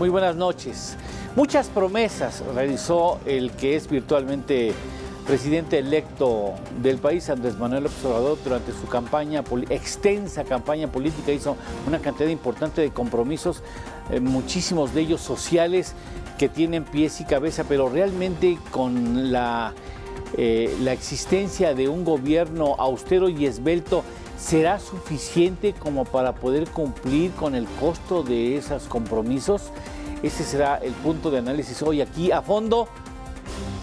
Muy buenas noches. Muchas promesas realizó el que es virtualmente presidente electo del país, Andrés Manuel López Obrador, durante su extensa campaña política. Hizo una cantidad importante de compromisos, muchísimos de ellos sociales, que tienen pies y cabeza, pero realmente con la existencia de un gobierno austero y esbelto, ¿será suficiente como para poder cumplir con el costo de esos compromisos? Ese será el punto de análisis hoy aquí a fondo.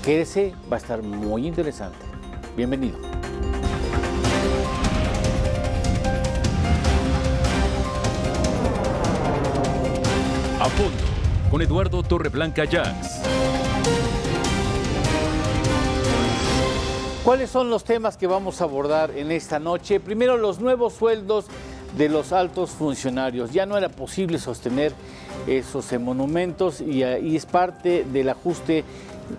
Quédese, va a estar muy interesante. Bienvenido. A fondo, con Eduardo Torreblanca Jacks. ¿Cuáles son los temas que vamos a abordar en esta noche? Primero, los nuevos sueldos de los altos funcionarios. Ya no era posible sostener esos monumentos y es parte del ajuste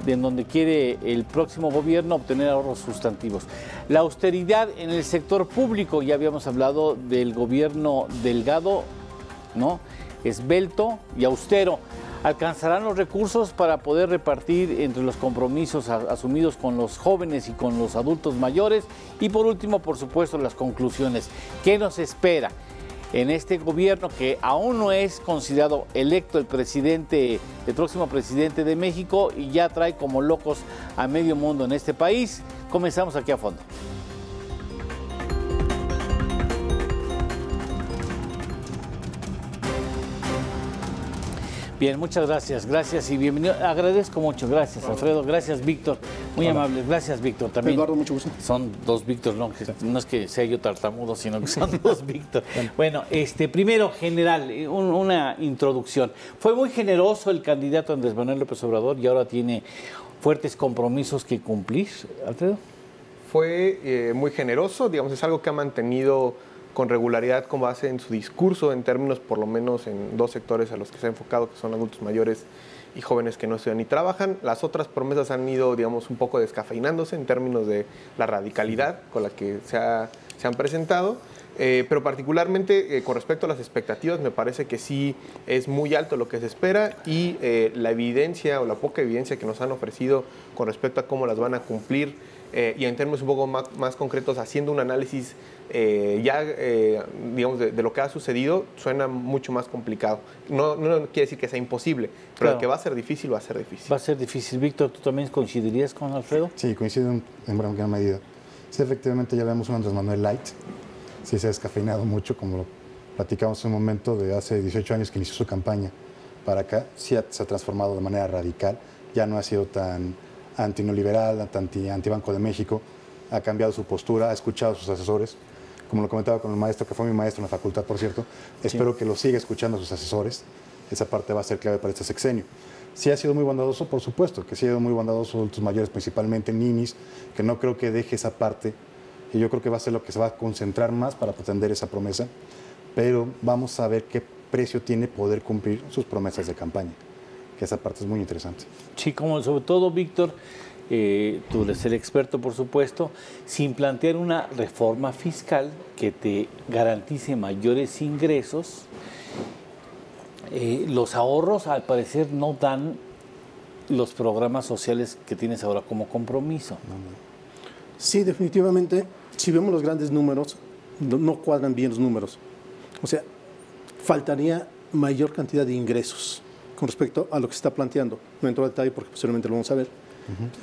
de donde quiere el próximo gobierno obtener ahorros sustantivos. La austeridad en el sector público, ya habíamos hablado del gobierno delgado, ¿no? Esbelto y austero. ¿Alcanzarán los recursos para poder repartir entre los compromisos asumidos con los jóvenes y con los adultos mayores? Y por último, por supuesto, las conclusiones. ¿Qué nos espera en este gobierno que aún no es considerado electo el próximo presidente de México y ya trae como locos a medio mundo en este país? Comenzamos aquí a fondo. Bien, muchas gracias, gracias y bienvenido. Agradezco mucho, gracias Alfredo, gracias Víctor, muy amable, gracias Víctor también. Eduardo, mucho gusto. Son dos Víctor, no es que sea yo tartamudo, sino que son dos Víctor. Bueno, primero, general, una introducción. Fue muy generoso el candidato Andrés Manuel López Obrador y ahora tiene fuertes compromisos que cumplir, Alfredo. Fue muy generoso, digamos, es algo que ha mantenido con regularidad con base en su discurso, en términos por lo menos en dos sectores a los que se ha enfocado, que son adultos mayores y jóvenes que no estudian ni trabajan. Las otras promesas han ido, digamos, un poco descafeinándose en términos de la radicalidad con la que se han presentado. Pero particularmente con respecto a las expectativas, me parece que sí es muy alto lo que se espera y la evidencia o la poca evidencia que nos han ofrecido con respecto a cómo las van a cumplir y en términos un poco más concretos, haciendo un análisis digamos, de lo que ha sucedido, suena mucho más complicado. No quiere decir que sea imposible, pero claro, que va a ser difícil, va a ser difícil. Va a ser difícil. Víctor, ¿tú también coincidirías con Alfredo? Sí, coincido en gran medida. Sí, efectivamente ya vemos un Andrés Manuel Light. Sí, se ha descafeinado mucho, como lo platicamos en un momento de hace 18 años que inició su campaña para acá. Sí se ha transformado de manera radical. Ya no ha sido tan antineoliberal, anti-Banco de México. Ha cambiado su postura, ha escuchado a sus asesores. Como lo comentaba con el maestro, que fue mi maestro en la facultad, por cierto, espero que lo siga escuchando a sus asesores. Esa parte va a ser clave para este sexenio. Sí ha sido muy bondadoso, por supuesto, que sí ha sido muy bondadoso a adultos mayores, principalmente ninis, que no creo que deje esa parte, y yo creo que va a ser lo que se va a concentrar más para atender esa promesa, pero vamos a ver qué precio tiene poder cumplir sus promesas de campaña, que esa parte es muy interesante. Sí, como sobre todo, Víctor, tú eres el experto, por supuesto, sin plantear una reforma fiscal que te garantice mayores ingresos, los ahorros al parecer no dan los programas sociales que tienes ahora como compromiso. Sí, definitivamente, si vemos los grandes números, no cuadran bien los números. O sea, faltaría mayor cantidad de ingresos con respecto a lo que se está planteando. No entro a detalle porque posteriormente lo vamos a ver.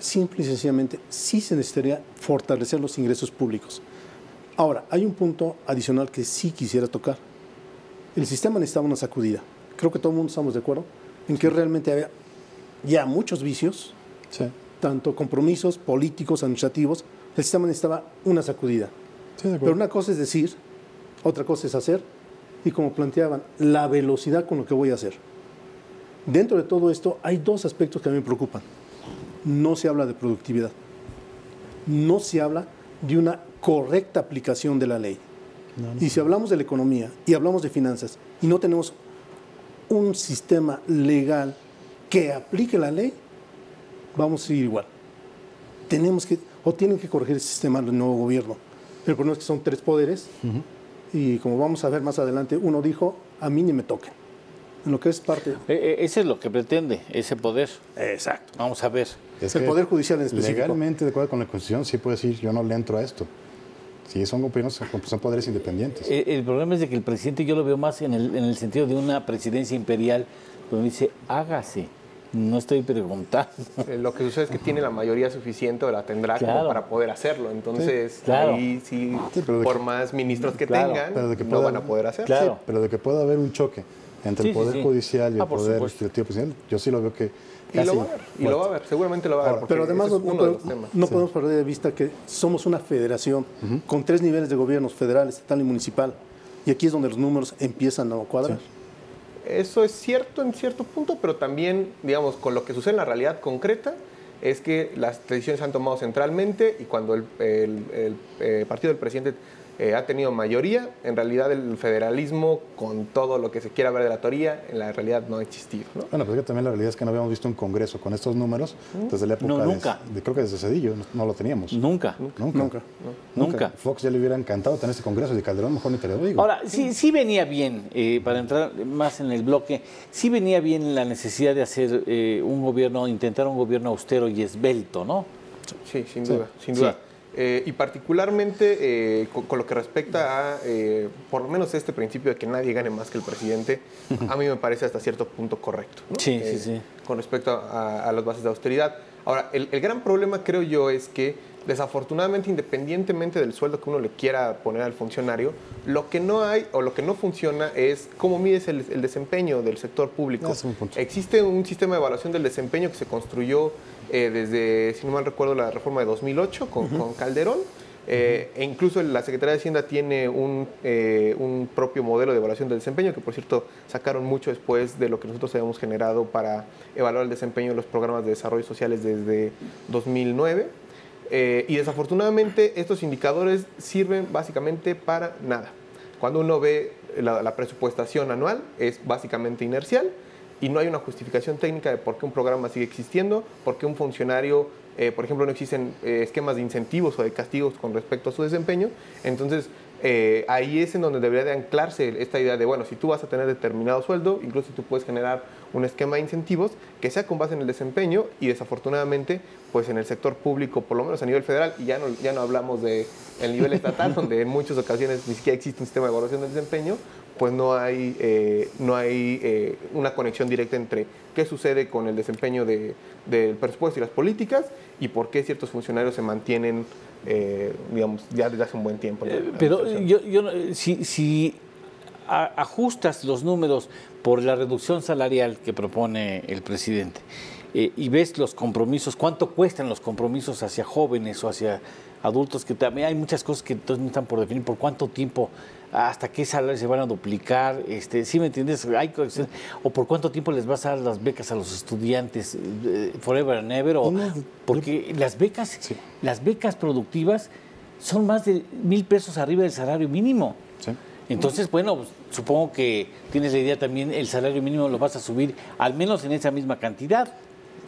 Simple y sencillamente, sí se necesitaría fortalecer los ingresos públicos. Ahora, hay un punto adicional que sí quisiera tocar. El sistema necesitaba una sacudida. Creo que todo el mundo estamos de acuerdo en que realmente había ya muchos vicios, tanto compromisos políticos, administrativos. El sistema necesitaba una sacudida. Sí, pero una cosa es decir, otra cosa es hacer, y como planteaban, la velocidad con lo que voy a hacer. Dentro de todo esto hay dos aspectos que a mí me preocupan. No se habla de productividad, no se habla de una correcta aplicación de la ley. Y si hablamos de la economía y hablamos de finanzas y no tenemos un sistema legal que aplique la ley, vamos a seguir igual. Tienen que corregir el sistema del nuevo gobierno. El problema es que son tres poderes y como vamos a ver más adelante, uno dijo, a mí ni me toquen. en lo que es parte. Ese es lo que pretende, ese poder. Exacto. Vamos a ver. Es El que Poder Judicial en específico. Legalmente, de acuerdo con la Constitución, sí puede decir, yo no le entro a esto. Sí, son gobiernos, son poderes independientes. El problema es de que el presidente yo lo veo más en el sentido de una presidencia imperial, donde dice, hágase. No estoy preguntando. Lo que sucede es que tiene la mayoría suficiente o la tendrá como para poder hacerlo. Entonces, claro. ahí sí, pero por más ministros que Claro. tengan, Pero de que no pueda- van a poder hacerlo. Claro. Sí, pero de que pueda haber un choque entre Sí, el sí, Poder sí. Judicial y el Por Poder supuesto. Legislativo Presidencial, yo sí lo veo que Y casi lo va a haber, y lo va a haber, seguramente lo va a haber. Ahora, porque Pero además ese es uno de los temas. no podemos perder de vista que somos una federación con 3 niveles de gobiernos, federal, estatal y municipal. Y aquí es donde los números empiezan a cuadrar. Eso es cierto en cierto punto, pero también, digamos, con lo que sucede en la realidad concreta, es que las decisiones se han tomado centralmente y cuando el partido del presidente ha tenido mayoría, en realidad el federalismo, con todo lo que se quiera ver de la teoría, en la realidad no ha existido, ¿no? Bueno, pues que también la realidad es que no habíamos visto un congreso con estos números desde la época No, nunca. creo que desde Cedillo no lo teníamos. Nunca. Nunca. Fox ya le hubiera encantado tener este congreso y Calderón mejor ni te lo digo. Ahora, sí venía bien, para entrar más en el bloque, sí venía bien la necesidad de hacer intentar un gobierno austero y esbelto, ¿no? Sí, sin duda, sin duda. Y particularmente con lo que respecta a, por lo menos este principio de que nadie gane más que el presidente, a mí me parece hasta cierto punto correcto, ¿no? Sí, sí. Con respecto a las bases de austeridad. Ahora, el gran problema creo yo es que desafortunadamente, independientemente del sueldo que uno le quiera poner al funcionario, lo que no hay o lo que no funciona es cómo mides el desempeño del sector público. Es un punto. Existe un sistema de evaluación del desempeño que se construyó desde, si no mal recuerdo, la reforma de 2008 con Calderón. E incluso la Secretaría de Hacienda tiene un propio modelo de evaluación del desempeño, que por cierto sacaron mucho después de lo que nosotros habíamos generado para evaluar el desempeño de los programas de desarrollo sociales desde 2009. Y desafortunadamente estos indicadores sirven básicamente para nada. Cuando uno ve la presupuestación anual es básicamente inercial y no hay una justificación técnica de por qué un programa sigue existiendo, por qué un funcionario, por ejemplo, no existen esquemas de incentivos o de castigos con respecto a su desempeño. Entonces, ahí es en donde debería de anclarse esta idea de, bueno, si tú vas a tener determinado sueldo, incluso tú puedes generar un esquema de incentivos que sea con base en el desempeño y desafortunadamente, pues en el sector público, por lo menos a nivel federal, y ya no hablamos del nivel estatal, donde en muchas ocasiones ni siquiera existe un sistema de evaluación del desempeño, pues no hay una conexión directa entre qué sucede con el desempeño del presupuesto y las políticas y por qué ciertos funcionarios se mantienen, digamos, ya desde hace un buen tiempo. Pero si ajustas los números por la reducción salarial que propone el presidente y ves los compromisos, cuánto cuestan los compromisos hacia jóvenes o hacia adultos, que también hay muchas cosas que entonces no están por definir, por cuánto tiempo, hasta qué salarios se van a duplicar, ¿sí me entiendes? O por cuánto tiempo les vas a dar las becas a los estudiantes, forever and ever, porque las becas productivas son más de 1,000 pesos arriba del salario mínimo. Sí. Entonces, bueno, pues, supongo que tienes la idea también, el salario mínimo lo vas a subir al menos en esa misma cantidad.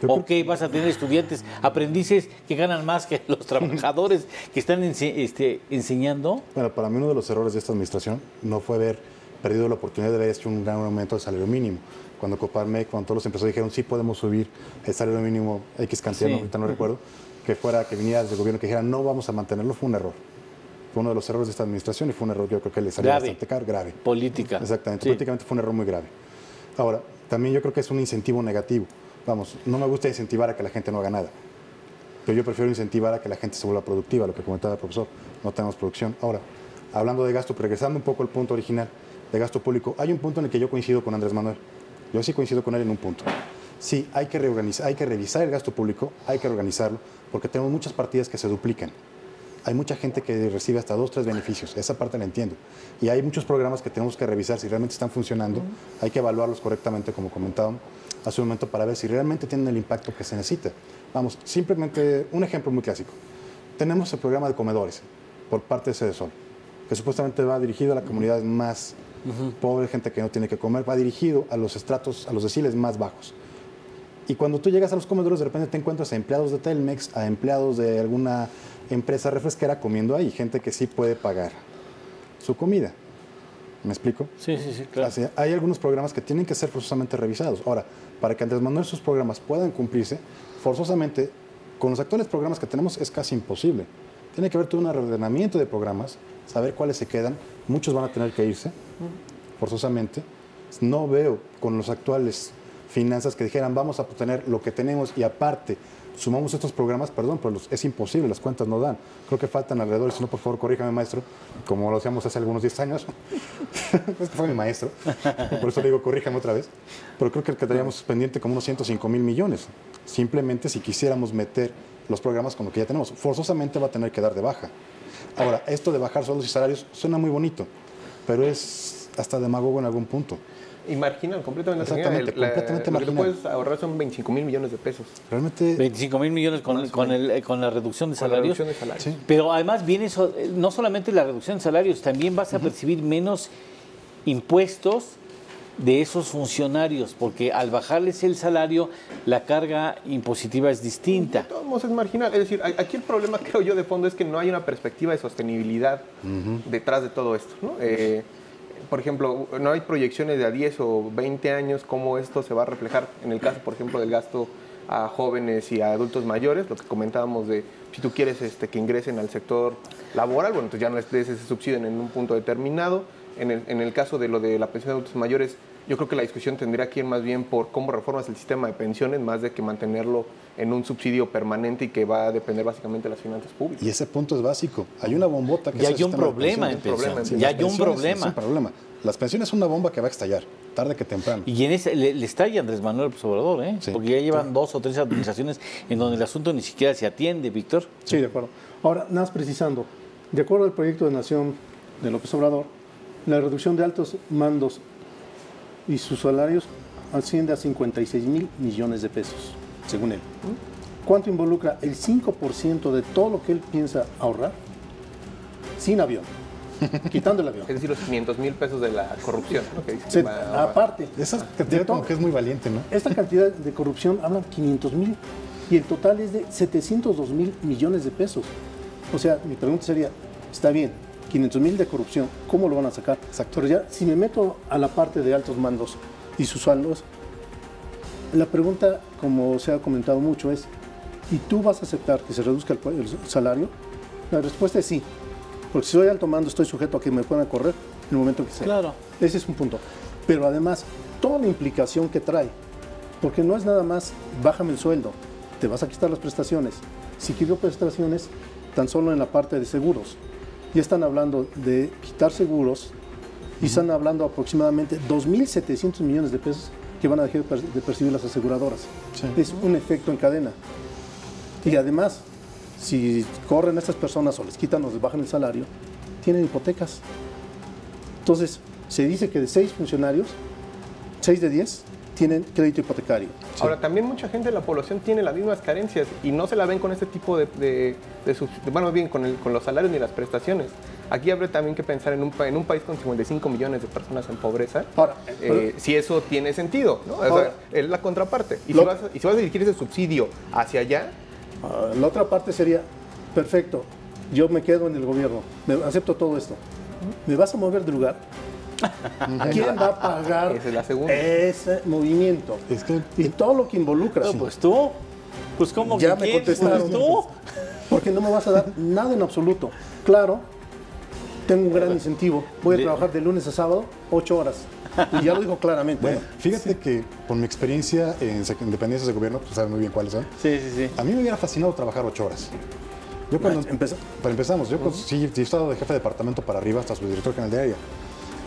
¿O qué vas a tener estudiantes, aprendices que ganan más que los trabajadores que están enseñando? Bueno, para mí uno de los errores de esta administración no fue haber perdido la oportunidad de haber hecho un gran aumento del salario mínimo. Cuando Coparmex, cuando todos los empresarios dijeron sí podemos subir el salario mínimo X cantidad, Sí. ahorita no recuerdo, que viniera del gobierno que dijera no vamos a mantenerlo, fue un error. Fue uno de los errores de esta administración y fue un error yo creo que le salió bastante caro, grave. Política. Exactamente, Sí. políticamente fue un error muy grave. Ahora, también yo creo que es un incentivo negativo. Vamos, no me gusta incentivar a que la gente no haga nada, pero yo prefiero incentivar a que la gente se vuelva productiva, lo que comentaba el profesor, no tenemos producción. Ahora, hablando de gasto, regresando un poco al punto original de gasto público, hay un punto en el que yo coincido con Andrés Manuel. Yo sí coincido con él en un punto. Sí, hay que reorganizar, hay que revisar el gasto público, hay que organizarlo, porque tenemos muchas partidas que se duplican. Hay mucha gente que recibe hasta 2 o 3 beneficios, esa parte la entiendo. Y hay muchos programas que tenemos que revisar si realmente están funcionando, hay que evaluarlos correctamente, como comentábamos hace un momento, para ver si realmente tienen el impacto que se necesita. Vamos, simplemente un ejemplo muy clásico. Tenemos el programa de comedores por parte de Sede Sol, que supuestamente va dirigido a la comunidad más pobre, gente que no tiene que comer, va dirigido a los estratos, a los deciles más bajos. Y cuando tú llegas a los comedores, de repente te encuentras a empleados de Telmex, a empleados de alguna empresa refresquera comiendo ahí, gente que sí puede pagar su comida. ¿Me explico? Sí, claro. Así, hay algunos programas que tienen que ser forzosamente revisados. Ahora, para que Andrés Manuel sus programas puedan cumplirse, forzosamente, con los actuales programas que tenemos es casi imposible. Tiene que haber todo un reordenamiento de programas, saber cuáles se quedan. Muchos van a tener que irse, forzosamente. No veo con los actuales finanzas que dijeran vamos a tener lo que tenemos y aparte sumamos estos programas, perdón, pero es imposible, las cuentas no dan. Creo que faltan alrededor, si no, por favor, corríjame, maestro, como lo hacíamos hace algunos 10 años. Es que fue mi maestro, por eso le digo, corríjame otra vez. Pero creo que quedaríamos pendiente como unos 105 mil millones. Simplemente si quisiéramos meter los programas con lo que ya tenemos, forzosamente va a tener que dar de baja. Ahora, esto de bajar sueldos y salarios suena muy bonito, pero es hasta demagogo en algún punto. Y marginal, completamente Exactamente, marginal. completamente lo que marginal. puedes ahorrar son 25 mil millones de pesos. Realmente... 25 mil millones con la reducción de Con la salarios. reducción de salarios. Sí. Pero además viene eso, no solamente la reducción de salarios, también vas a percibir menos impuestos de esos funcionarios, porque al bajarles el salario, la carga impositiva es distinta. De todos modos es marginal. Es decir, aquí el problema, creo yo, de fondo es que no hay una perspectiva de sostenibilidad detrás de todo esto, ¿no? Por ejemplo, no hay proyecciones de a 10 o 20 años cómo esto se va a reflejar. En el caso, por ejemplo, del gasto a jóvenes y a adultos mayores, lo que comentábamos de si tú quieres que ingresen al sector laboral, bueno, entonces ya no les des ese subsidio en un punto determinado. En el caso de lo de la pensión de adultos mayores, yo creo que la discusión tendría que ir más bien por cómo reformas el sistema de pensiones, más de que mantenerlo en un subsidio permanente y que va a depender básicamente de las finanzas públicas. Y ese punto es básico. Hay una bombota que Ya es el hay un sistema de problema en pensiones. pensiones. Sí, Ya las hay un pensiones problema. Es un problema. Las pensiones es una bomba que va a estallar, tarde que temprano. Y en ese le estalla Andrés Manuel López Obrador, ¿eh? Sí. Porque ya llevan 2 o 3 administraciones en donde el asunto ni siquiera se atiende, Víctor. Sí, de acuerdo. Ahora, nada más precisando, de acuerdo al proyecto de nación de López Obrador, la reducción de altos mandos y sus salarios asciende a 56 mil millones de pesos, según él. ¿Cuánto involucra? El 5% de todo lo que él piensa ahorrar sin avión, quitando el avión. Es decir, los 500 mil pesos de la corrupción, ¿no? Que dice que Se- va a ahorrar. aparte, Esa de cantidad como todo- que es muy valiente, ¿no? esta cantidad de corrupción hablan 500 mil y el total es de 702 mil millones de pesos. O sea, mi pregunta sería, está bien, 500 mil de corrupción, ¿cómo lo van a sacar? Exacto. Pero ya, si me meto a la parte de altos mandos y sus saldos, la pregunta, como se ha comentado mucho, es, ¿y tú vas a aceptar que se reduzca el salario? La respuesta es sí, porque si soy alto mando estoy sujeto a que me puedan correr en el momento que sea. Claro. Ese es un punto. Pero además, toda la implicación que trae, porque no es nada más, bájame el sueldo, te vas a quitar las prestaciones. Si quiero prestaciones, tan solo en la parte de seguros. Ya están hablando de quitar seguros y están hablando aproximadamente 2.700 millones de pesos que van a dejar de percibir las aseguradoras. Sí. Es un efecto en cadena. Y además, si corren a estas personas o les quitan o les bajan el salario, tienen hipotecas. Entonces, se dice que de 6 funcionarios, 6 de 10 tienen crédito hipotecario. Ahora, también mucha gente de la población tiene las mismas carencias y no se la ven con este tipo bueno, bien, con los salarios ni las prestaciones. Aquí habría también que pensar en un país con 55 millones de personas en pobreza, Ahora, si eso tiene sentido, ¿no? O sea, Ahora, es la contraparte. Y lo- si vas a dirigir ese subsidio hacia allá, La otra parte sería, perfecto, yo me quedo en el gobierno, acepto todo esto. ¿Me vas a mover de lugar? ¿Quién va a pagar Esa es la segunda. ese movimiento? Es que Y todo lo que involucra. No, pues tú. Pues cómo Ya que me quieres? contestaron. Pues tú. Porque no me vas a dar nada en absoluto. Claro, tengo un gran incentivo. Voy a trabajar de lunes a sábado, 8 horas. Y ya lo digo claramente. bueno, fíjate que por mi experiencia en dependencias de gobierno, tú sabes muy bien cuáles son, Sí, sí, sí. a mí me hubiera fascinado trabajar 8 horas. Yo cuando empezamos, yo sí he estado de jefe de departamento para arriba hasta subdirector general de área.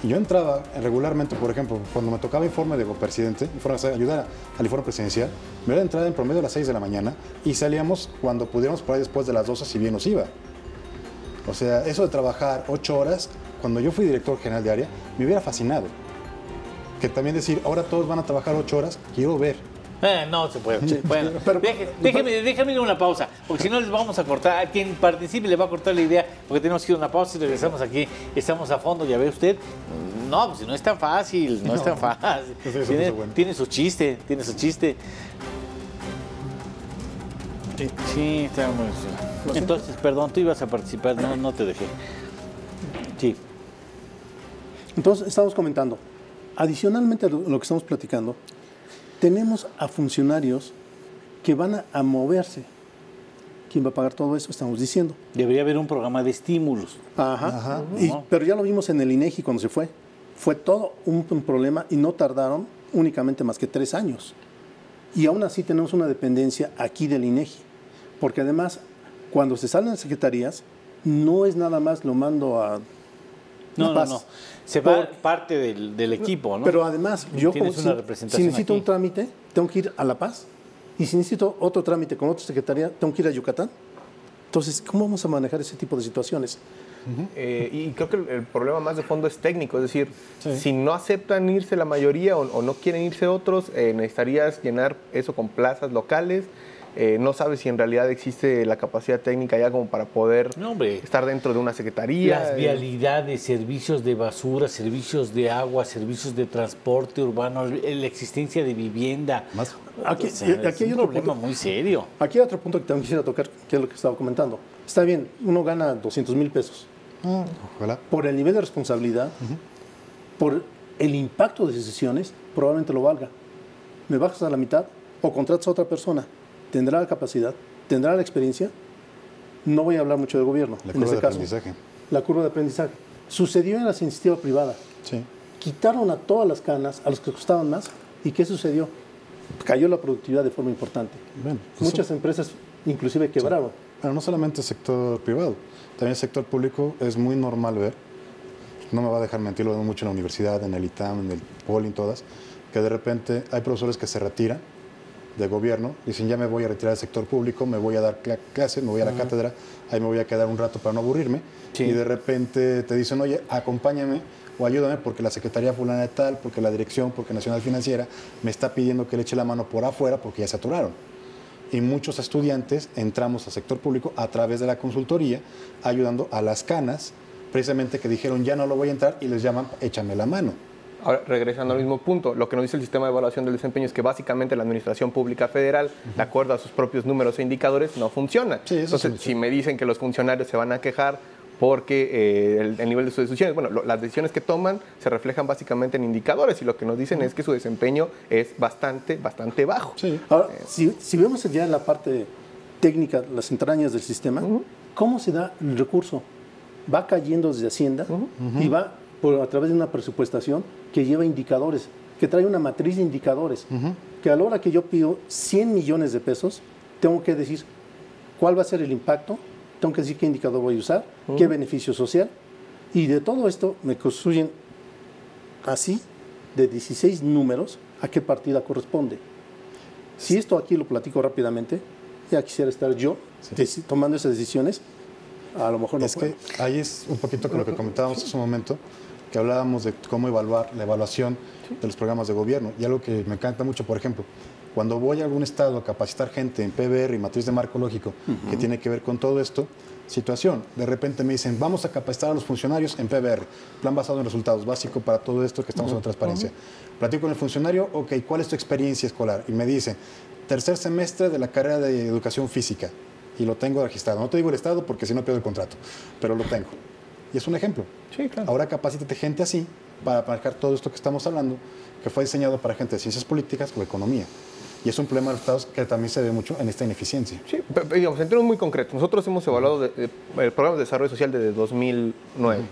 Y yo entraba regularmente, por ejemplo, cuando me tocaba informe de presidente, ayudar al informe presidencial, me iba a entrar en promedio a las 6 de la mañana y salíamos cuando pudiéramos por ahí después de las 12 si bien nos iba. O sea, eso de trabajar 8 horas, cuando yo fui director general de área, me hubiera fascinado. Que también decir, ahora todos van a trabajar 8 horas, quiero ver. No se puede. Bueno, pero- déjame ir a una pausa, porque si no les vamos a cortar. A quien participe le va a cortar la idea, porque tenemos que ir a una pausa y regresamos aquí. Estamos a fondo, ya ve usted. No, pues no es tan fácil, no es tan fácil. Eso se Tiene, puso bueno. tiene su chiste, tiene su chiste. Sí, está muy bien. Entonces, perdón, tú ibas a participar, no te dejé. Sí. Entonces, estamos comentando, adicionalmente a lo que estamos platicando, tenemos a funcionarios que van a moverse. ¿Quién va a pagar todo eso? Estamos diciendo. Debería haber un programa de estímulos. Ajá. Pero ya lo vimos en el INEGI cuando se fue. Fue todo un problema y no tardaron únicamente más que 3 años. Y aún así tenemos una dependencia aquí del INEGI. Porque además, cuando se salen las secretarías, no es nada más lo mando a La Paz. No. Se va parte del equipo, ¿no? Pero además, yo Tienes como una si representación necesito aquí. un trámite, tengo que ir a La Paz. Y si necesito otro trámite con otra secretaría, tengo que ir a Yucatán. Entonces, ¿cómo vamos a manejar ese tipo de situaciones? Y creo que el problema más de fondo es técnico, es decir, si no aceptan irse la mayoría o no quieren irse otros, necesitarías llenar eso con plazas locales. No sabes si en realidad existe la capacidad técnica ya como para poder estar dentro de una secretaría. Las vialidades, servicios de basura, servicios de agua, servicios de transporte urbano, la existencia de vivienda. Aquí es hay un otro problema punto. muy serio. Aquí hay otro punto que también quisiera tocar, que es lo que estaba comentando. Está bien, uno gana 200,000 pesos. Ojalá. Por el nivel de responsabilidad, por el impacto de decisiones, probablemente lo valga. Me bajas a la mitad o contratas a otra persona. Tendrá la capacidad, tendrá la experiencia. No voy a hablar mucho del gobierno. La en curva este de caso. aprendizaje. La curva de aprendizaje. Sucedió en la iniciativa privada. Sí. Quitaron a todas las canas, a los que costaban más. ¿Y qué sucedió? Cayó la productividad de forma importante. Bueno, Muchas empresas inclusive quebraron. Pero no solamente el sector privado, también el sector público es muy normal ver, no me va a dejar mentir, lo veo mucho en la universidad, en el ITAM, en el POLI, en todas, que de repente hay profesores que se retiran de gobierno, dicen ya me voy a retirar del sector público, me voy a dar clases, me voy a la cátedra, ahí me voy a quedar un rato para no aburrirme, y de repente te dicen, oye, acompáñame o ayúdame porque la Secretaría Fulana de Tal, porque la Dirección, porque Nacional Financiera me está pidiendo que le eche la mano por afuera porque ya se aturaron. Y muchos estudiantes entramos al sector público a través de la consultoría, ayudando a las canas, precisamente que dijeron ya no lo voy a entrar y les llaman échame la mano. Ahora, regresando al mismo punto, lo que nos dice el sistema de evaluación del desempeño es que básicamente la Administración Pública Federal, de acuerdo a sus propios números e indicadores, no funciona. Sí, eso Entonces, sí. si me dicen que los funcionarios se van a quejar porque el nivel de sus decisiones, bueno, las decisiones que toman se reflejan básicamente en indicadores y lo que nos dicen es que su desempeño es bastante bajo. Sí. Ahora, si vemos ya en la parte técnica, las entrañas del sistema, ¿cómo se da el recurso? Va cayendo desde Hacienda y va a través de una presupuestación que lleva indicadores, que trae una matriz de indicadores, que a la hora que yo pido 100 millones de pesos, tengo que decir cuál va a ser el impacto, tengo que decir qué indicador voy a usar, qué beneficio social, y de todo esto me construyen así, de 16 números, a qué partida corresponde. Si esto aquí lo platico rápidamente, ya quisiera estar yo tomando esas decisiones, a lo mejor no Es puedo. que ahí es un poquito con lo que comentábamos hace un momento, que hablábamos de cómo evaluar la evaluación de los programas de gobierno. Y algo que me encanta mucho, por ejemplo, cuando voy a algún estado a capacitar gente en PBR y matriz de marco lógico, que tiene que ver con todo esto, situación, de repente me dicen, vamos a capacitar a los funcionarios en PBR, plan basado en resultados, básico para todo esto que estamos en transparencia. Platico con el funcionario, ok, ¿cuál es tu experiencia escolar? Y me dice, 3er semestre de la carrera de educación física, y lo tengo registrado. No te digo el estado porque si no pierdo el contrato, pero lo tengo. Y es un ejemplo. Sí, claro. Ahora capacítate gente así para marcar todo esto que estamos hablando, que fue diseñado para gente de ciencias políticas o economía. Y es un problema de resultados que también se ve mucho en esta ineficiencia. Sí, digamos, en términos muy concretos, nosotros hemos evaluado el programa de desarrollo social desde 2009.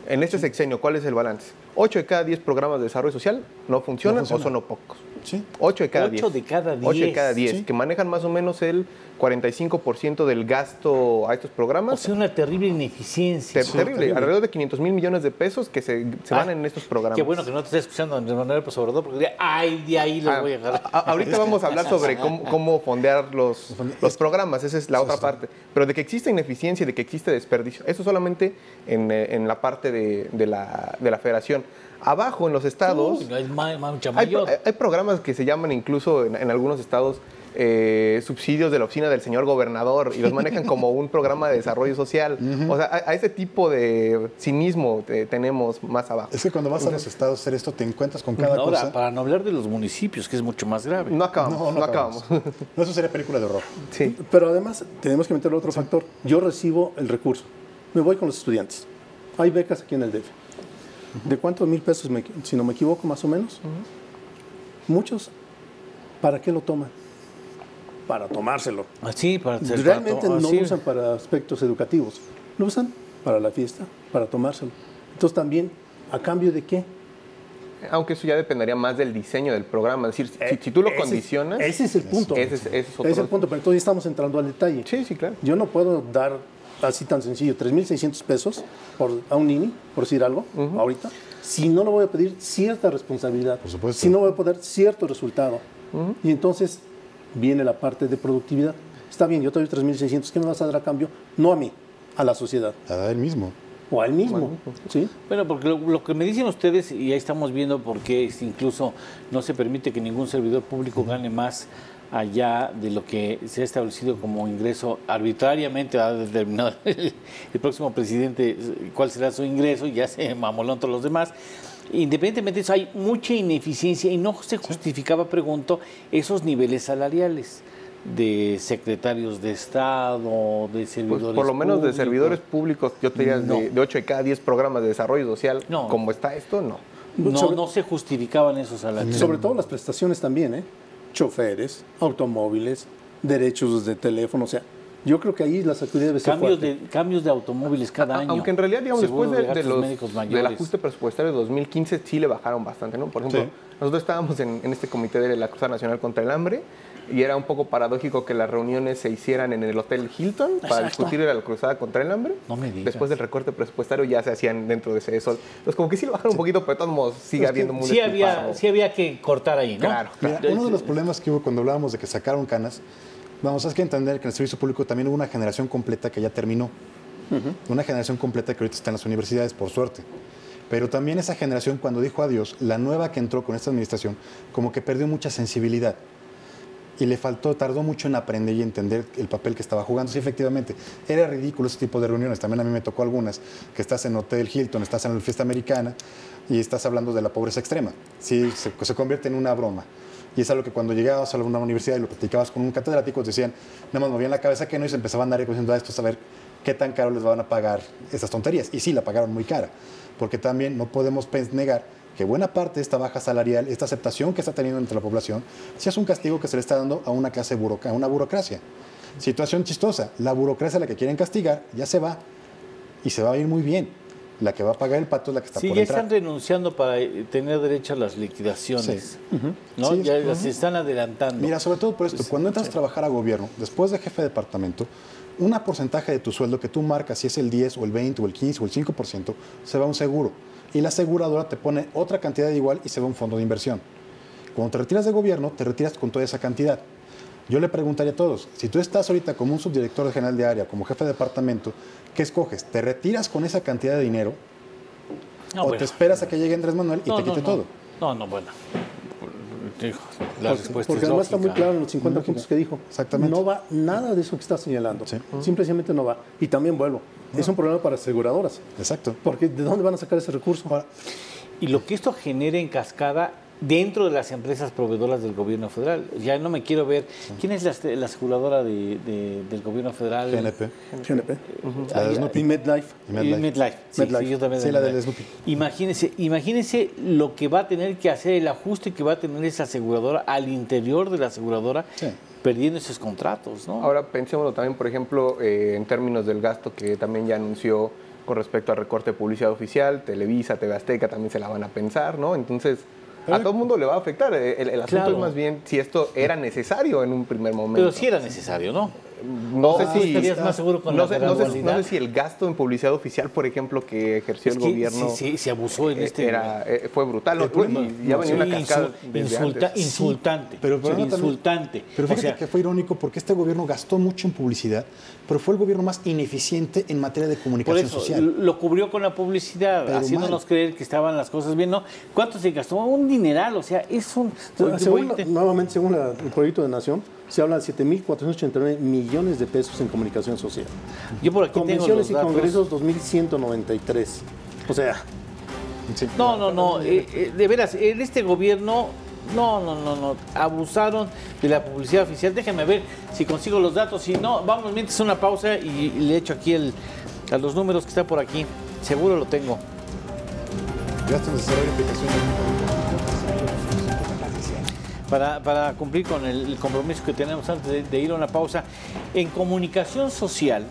En este sexenio, ¿cuál es el balance? 8 de cada 10 programas de desarrollo social no funcionan o son pocos. Sí. 8 de cada 10. 8 de cada 10. 8 de cada 10, Sí. que manejan más o menos el 45% del gasto a estos O programas. sea, una terrible ineficiencia. Terrible, alrededor de 500 mil millones de pesos que se van en estos programas. Qué bueno que no te esté escuchando Andrés Manuel López Obrador, porque de ahí los voy a agarrar. Ahorita vamos a hablar sobre cómo fondear los programas, esa es la otra parte. Pero de que existe ineficiencia y de que existe desperdicio, eso solamente en la parte de la federación. Abajo, en los estados, Uy, no, es mucha hay mayor. programas que se llaman incluso en algunos estados subsidios de la oficina del señor gobernador y los manejan como un programa de desarrollo social. O sea, a ese tipo de cinismo tenemos más abajo. Es que cuando vas a los estados a hacer esto, te encuentras con cada Ahora, cosa. para no hablar de los municipios, que es mucho más grave. No acabamos, no acabamos. No, eso sería película de horror. Sí. Pero además tenemos que meter otro factor. Yo recibo el recurso. Me voy con los estudiantes. Hay becas aquí en el DF. ¿De cuántos 1,000 pesos, si no me equivoco, más o menos? Muchos, ¿para qué lo toman? Para tomárselo. Así, para Realmente no lo usan para aspectos educativos. Lo usan para la fiesta, para tomárselo. Entonces también, ¿a cambio de qué? Aunque eso ya dependería más del diseño del programa. Es decir, si tú lo condicionas... Ese es el punto. Ese es otro... Ese es el punto, pero entonces estamos entrando al detalle. Sí, sí, claro. Yo no puedo dar así tan sencillo 3,600 pesos a un niño, por decir algo, ahorita, si no le voy a pedir cierta responsabilidad, Por supuesto. si no voy a poder cierto resultado. Y entonces viene la parte de productividad. Está bien, yo te doy 3,600, ¿qué me vas a dar a cambio? No a mí, a la sociedad. A él mismo. O a él mismo, ¿sí? Bueno, porque lo que me dicen ustedes, y ahí estamos viendo por qué incluso no se permite que ningún servidor público gane más allá de lo que se ha establecido como ingreso arbitrariamente, ha determinado el próximo presidente cuál será su ingreso, y ya se mamolón todos los demás. Independientemente de eso, hay mucha ineficiencia y no se justificaba, pregunto, esos niveles salariales de secretarios de Estado, de servidores Pues por lo menos públicos. de servidores públicos, yo te diría de 8 de cada 10 programas de desarrollo social, No. como está esto, no. No se justificaban esos salarios. Sobre todo las prestaciones también, ¿eh? Choferes, automóviles, derechos de teléfono, o sea, yo creo que ahí las actividades debe ser fuerte. Cambios de automóviles cada año. Aunque en realidad, digamos, Seguro después gastos médicos del mayores. ajuste presupuestario de 2015 sí le bajaron bastante, ¿no? Por ejemplo, Sí. nosotros estábamos en este comité de la Cruzada Nacional contra el Hambre y era un poco paradójico que las reuniones se hicieran en el Hotel Hilton para Exacto. discutir la Cruzada contra el Hambre. No me digas. Después del recorte presupuestario ya se hacían dentro de ese sol. Entonces, como que sí le bajaron un poquito, pero de todos modos sigue habiendo mucho Sí había que cortar ahí, ¿no? Claro. Mira, uno de los problemas que hubo cuando hablábamos de que sacaron canas, vamos, hay que entender que en el servicio público también hubo una generación completa que ya terminó. Una generación completa que ahorita está en las universidades, por suerte. Pero también esa generación, cuando dijo adiós, la nueva que entró con esta administración, como que perdió mucha sensibilidad. Y le tardó mucho en aprender y entender el papel que estaba jugando. Sí, efectivamente, era ridículo ese tipo de reuniones. También a mí me tocó algunas, que estás en Hotel Hilton, estás en la fiesta americana y estás hablando de la pobreza extrema. Sí, se convierte en una broma. Y es algo que cuando llegabas a una universidad y lo platicabas con un catedrático, te decían, nada más movían la cabeza que no, y se empezaban a dar diciendo a esto, a ver qué tan caro les van a pagar estas tonterías. Y sí, la pagaron muy cara, porque también no podemos negar que buena parte de esta baja salarial, esta aceptación que está teniendo entre la población, sí es un castigo que se le está dando a una clase a una burocracia. Situación chistosa, la burocracia a la que quieren castigar ya se va, y se va a ir muy bien. La que va a pagar el pato es la que está Sí, por ya entrar. están renunciando para tener derecho a las liquidaciones, Sí. ¿no? Sí, Ya las están adelantando. Mira, sobre todo por esto, cuando entras a trabajar a gobierno, después de jefe de departamento, un porcentaje de tu sueldo que tú marcas, si es el 10 o el 20 o el 15 o el 5%, se va a un seguro. Y la aseguradora te pone otra cantidad igual y se va a un fondo de inversión. Cuando te retiras de gobierno, te retiras con toda esa cantidad. Yo le preguntaría a todos, si tú estás ahorita como un subdirector general de área, como jefe de departamento, ¿qué escoges? ¿Te retiras con esa cantidad de dinero No, o bueno. te esperas a que llegue Andrés Manuel y te quite todo? No, bueno. Digo, la respuesta Porque es además está muy lógica. claro en los 50 puntos que dijo. Exactamente. No va nada de eso que está señalando. Sí. Simplemente no va. Y también vuelvo. Es un problema para aseguradoras. Exacto. Porque ¿de dónde van a sacar ese recurso? Y lo que esto genera en cascada dentro de las empresas proveedoras del gobierno federal. Ya no me quiero ver. ¿Quién es la aseguradora del gobierno federal? GNP. GNP. La de Snoopy. Y MedLife. Y MedLife. Sí, MedLife. sí, yo también Sí, la de Snoopy. Imagínense lo que va a tener que hacer, el ajuste que va a tener esa aseguradora al interior de la aseguradora, Sí. perdiendo esos contratos, ¿no? Ahora pensémoslo también, por ejemplo, en términos del gasto que también ya anunció con respecto al recorte de publicidad oficial, Televisa, TV Azteca también se la van a pensar, ¿no? Entonces, a todo el mundo le va a afectar. El asunto Claro. es más bien si esto era necesario en un primer momento. Pero sí era necesario, ¿no? No sé si estarías más seguro con no la sé, gradualidad. no sé si el gasto en publicidad oficial, por ejemplo, que ejerció Es el que gobierno sí, se abusó en este... fue brutal. El problema- Y ya venía sí, una cascada desde antes. insultante. Pero el problema también- insultante. Pero fíjate O sea, que fue irónico porque este gobierno gastó mucho en publicidad, pero fue el gobierno más ineficiente en materia de por comunicación eso, social. lo cubrió con la publicidad, Pero haciéndonos mal. creer que estaban las cosas bien, ¿no? ¿Cuánto se gastó? Un dineral, o sea, es un... Nuevamente, según el proyecto de Nación, se habla de 7.489 millones de pesos en comunicación social. Yo por aquí tengo Convenciones los y datos. congresos, 2.193. O sea, Sí. No, de veras, en este gobierno, no, abusaron de la publicidad oficial. Déjenme ver si consigo los datos, si no, vamos, mientras una pausa y le echo aquí a los números que está por aquí. Seguro lo tengo. Gasto en desarrollo y aplicación de Para cumplir con el compromiso que tenemos antes de ir a una pausa, en comunicación social,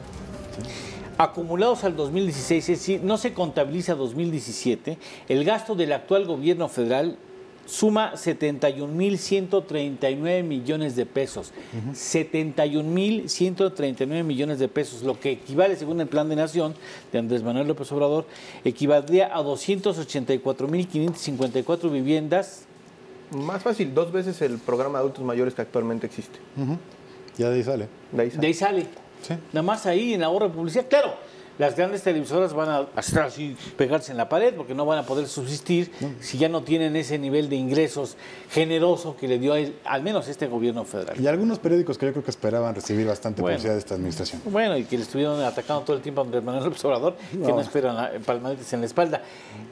acumulados al 2016, es decir, no se contabiliza 2017, el gasto del actual gobierno federal suma 71.139 millones de pesos. 71.139 millones de pesos, lo que equivale, según el Plan de Nación de Andrés Manuel López Obrador, equivaldría a 284.554 viviendas. Más fácil, 2 veces el programa de adultos mayores que actualmente existe. Ya de ahí sale. De ahí sale. Sí. Nada más ahí en ahorro de publicidad. Claro, las grandes televisoras van a estar así, pegarse en la pared, porque no van a poder subsistir si ya no tienen ese nivel de ingresos generoso que le dio al menos este gobierno federal. Y algunos periódicos que yo creo que esperaban recibir bastante publicidad de esta administración. Bueno, y que le estuvieron atacando todo el tiempo a Andrés Manuel López Obrador, que no esperan palmadetes en la espalda.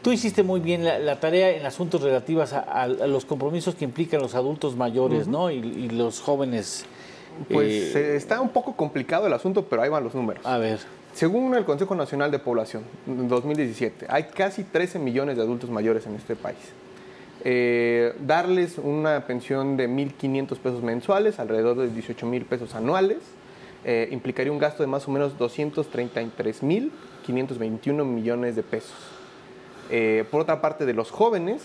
Tú hiciste muy bien la tarea en asuntos relativos a los compromisos que implican los adultos mayores, ¿no? Y los jóvenes. Pues está un poco complicado el asunto, pero ahí van los números. A ver. Según el Consejo Nacional de Población, en 2017, hay casi 13 millones de adultos mayores en este país. Darles una pensión de 1.500 pesos mensuales, alrededor de 18,000 pesos anuales, implicaría un gasto de más o menos 233.521 millones de pesos. Por otra parte, de los jóvenes,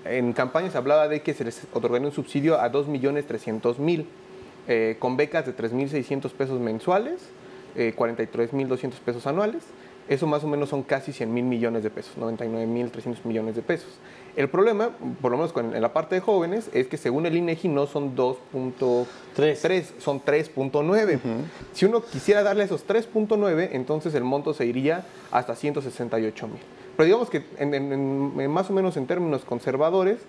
en campaña se hablaba de que se les otorgaría un subsidio a 2.300.000, con becas de 3.600 pesos mensuales, 43.200 pesos anuales. Eso más o menos son casi 100,000 millones de pesos, 99.300 millones de pesos. El problema, por lo menos en la parte de jóvenes, es que según el INEGI no son 2.3, son 3.9. Si uno quisiera darle esos 3.9, entonces el monto se iría hasta 168,000. Pero digamos que más o menos en términos conservadores,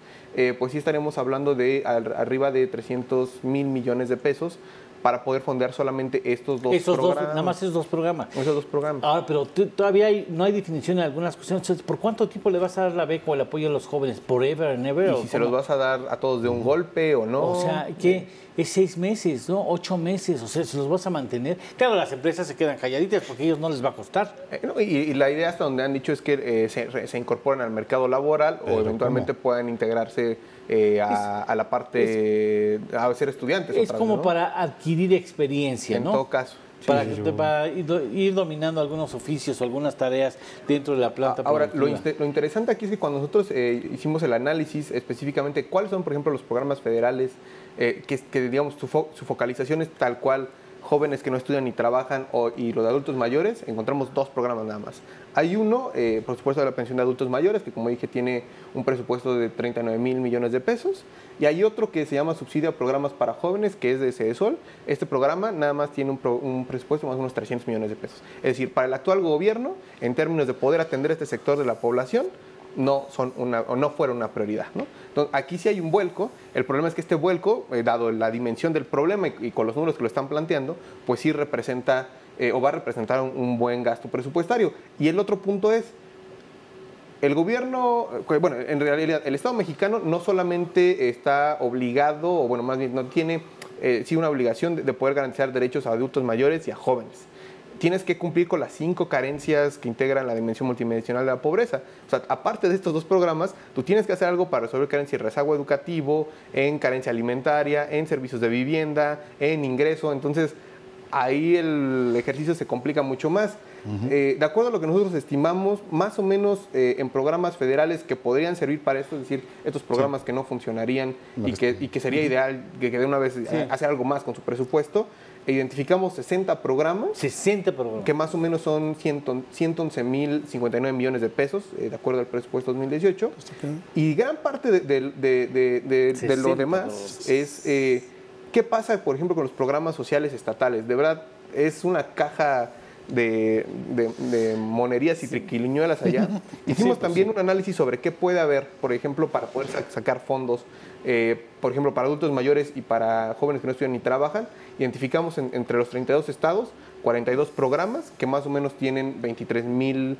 pues sí estaremos hablando de arriba de 300,000 millones de pesos para poder fondear solamente estos dos programas. Nada más esos dos programas. Esos dos programas. Ahora, pero todavía no hay definición en algunas cuestiones. Entonces, ¿por cuánto tiempo le vas a dar la beca o el apoyo a los jóvenes? ¿Forever and ever? ¿Y si se los vas a dar a todos de un golpe o no? O sea, ¿qué? Es 6 meses, ¿no? 8 meses, o sea, ¿se los vas a mantener? Claro, las empresas se quedan calladitas porque a ellos no les va a costar. Y la idea hasta donde han dicho es que se incorporen al mercado laboral o eventualmente puedan integrarse a la parte, a ser estudiantes. Es como, ¿no?, para adquirir experiencia, ¿no? En todo caso. Para ir dominando algunos oficios o algunas tareas dentro de la planta Ahora, productiva. lo interesante aquí es que cuando nosotros hicimos el análisis específicamente cuáles son, por ejemplo, los programas federales que digamos, su focalización es tal cual jóvenes que no estudian ni trabajan y los de adultos mayores, encontramos 2 programas nada más. Hay uno, por supuesto, de la pensión de adultos mayores, que como dije tiene un presupuesto de 39,000 millones de pesos, y hay otro que se llama Subsidio a Programas para Jóvenes, que es de CESOL. Este programa nada más tiene un presupuesto de más o menos 300 millones de pesos. Es decir, para el actual gobierno, en términos de poder atender este sector de la población, no fueron una prioridad, ¿no? Entonces, aquí sí hay un vuelco. El problema es que este vuelco, dado la dimensión del problema y con los números que lo están planteando, pues sí representa o va a representar un buen gasto presupuestario. Y el otro punto es, el gobierno, bueno, en realidad el Estado mexicano no solamente está obligado, o bueno, más bien no tiene sí una obligación de poder garantizar derechos a adultos mayores y a jóvenes. Tienes que cumplir con las 5 carencias que integran la dimensión multidimensional de la pobreza. O sea, aparte de estos 2 programas, tú tienes que hacer algo para resolver carencia y rezago educativo, en carencia alimentaria, en servicios de vivienda, en ingreso. Entonces, ahí el ejercicio se complica mucho más. De acuerdo a lo que nosotros estimamos, más o menos en programas federales que podrían servir para esto, es decir, estos programas que no funcionarían y que sería ideal que de una vez hacer algo más con su presupuesto, identificamos 60 programas. 60 programas. Que más o menos son 111,059 millones de pesos, de acuerdo al presupuesto 2018. Y gran parte de lo demás es qué pasa, por ejemplo, con los programas sociales estatales. De verdad, es una caja de monerías y triquiñuelas allá. Hicimos también un análisis sobre qué puede haber, por ejemplo, para poder sacar fondos, por ejemplo, para adultos mayores y para jóvenes que no estudian ni trabajan. Identificamos entre los 32 estados 42 programas que más o menos tienen 23,000,